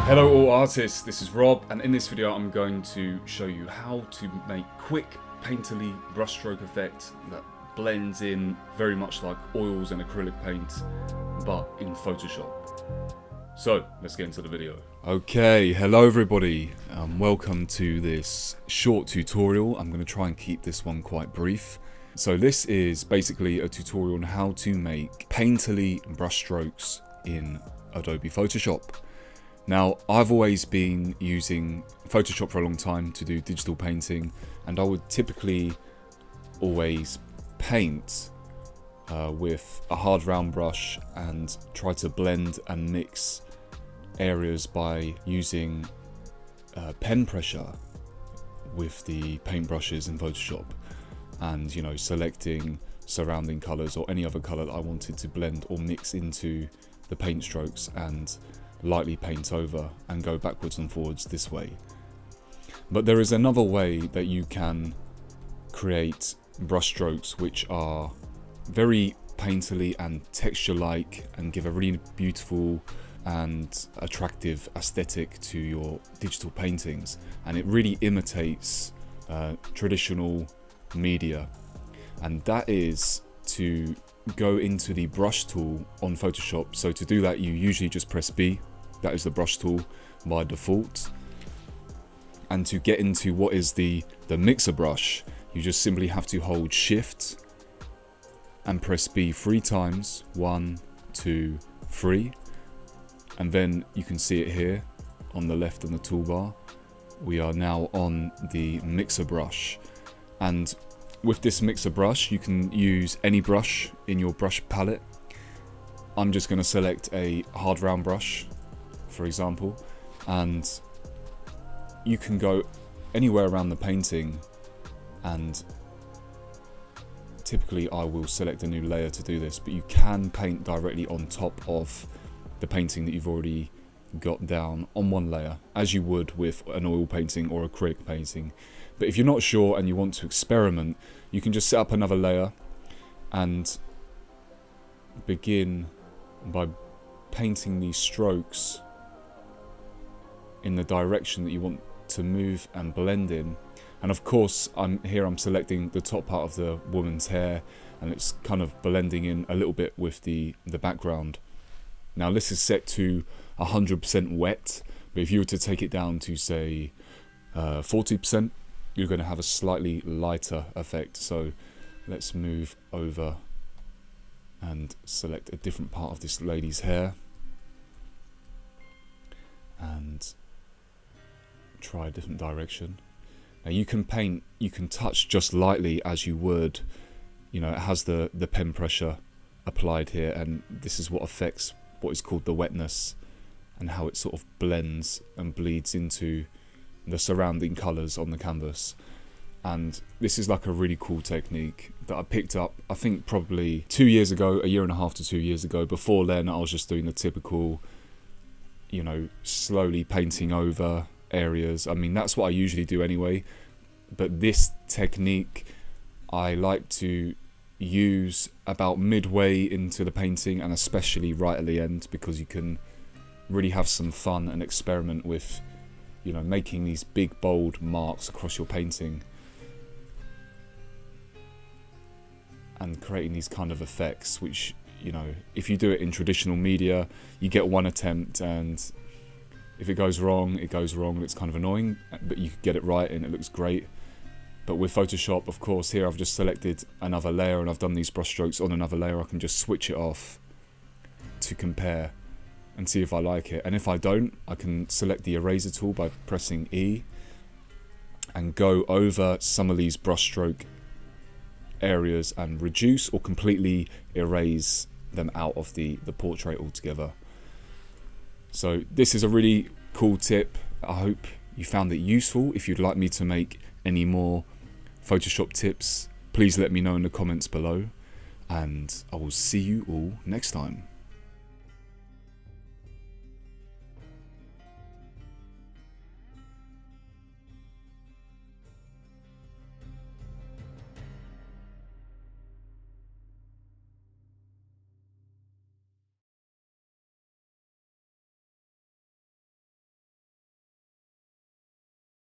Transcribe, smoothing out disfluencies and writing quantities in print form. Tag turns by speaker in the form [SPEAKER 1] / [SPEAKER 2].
[SPEAKER 1] Hello all artists, this is Rob, and in this video I'm going to show you how to make quick painterly brushstroke effect that blends in very much like oils and acrylic paint, but in Photoshop. So let's get into the video. Okay, hello everybody, welcome to this short tutorial. I'm going to try and keep this one quite brief. So this is basically a tutorial on how to make painterly brushstrokes in Adobe Photoshop. Now, I've always been using Photoshop for a long time to do digital painting, and I would typically always paint with a hard round brush and try to blend and mix areas by using pen pressure with the paintbrushes in Photoshop, and selecting surrounding colors or any other color that I wanted to blend or mix into the paint strokes and lightly paint over and go backwards and forwards this way. But there is another way that you can create brushstrokes which are very painterly and texture-like and give a really beautiful and attractive aesthetic to your digital paintings, and it really imitates traditional media, and that is to go into the brush tool on Photoshop. So to do that, you usually just press B. That is the brush tool by default. And to get into what is the mixer brush, you just simply have to hold Shift and press B 3 times. 1, 2, 3. And then you can see it here on the left on the toolbar. We are now on the mixer brush. And with this mixer brush, you can use any brush in your brush palette. I'm just going to select a hard round brush, for example, and you can go anywhere around the painting, and typically I will select a new layer to do this, but you can paint directly on top of the painting that you've already got down on one layer, as you would with an oil painting or acrylic painting. But if you're not sure and you want to experiment, you can just set up another layer and begin by painting these strokes in the direction that you want to move and blend in. And of course, I'm selecting the top part of the woman's hair, and it's kind of blending in a little bit with the background. Now this is set to 100% wet, but if you were to take it down to say 40%, you're going to have a slightly lighter effect. So let's move over and select a different part of this lady's hair and try a different direction. Now you can paint, you can touch just lightly as you would, it has the pen pressure applied here, and this is what affects what is called the wetness and how it sort of blends and bleeds into the surrounding colors on the canvas. And this is like a really cool technique that I picked up, I think probably 2 years ago, a year and a half to 2 years ago. Before then I was just doing the typical, slowly painting over areas. I mean, that's what I usually do anyway, but this technique I like to use about midway into the painting, and especially right at the end, because you can really have some fun and experiment with making these big bold marks across your painting and creating these kind of effects which, if you do it in traditional media, you get one attempt, and if it goes wrong, it goes wrong, and it's kind of annoying, but you get it right and it looks great. But with Photoshop, of course, here I've just selected another layer and I've done these brush strokes on another layer. I can just switch it off to compare and see if I like it. And if I don't, I can select the eraser tool by pressing E and go over some of these brushstroke areas and reduce or completely erase them out of the portrait altogether. So this is a really cool tip. I hope you found it useful. If you'd like me to make any more Photoshop tips, please let me know in the comments below, and I will see you all next time.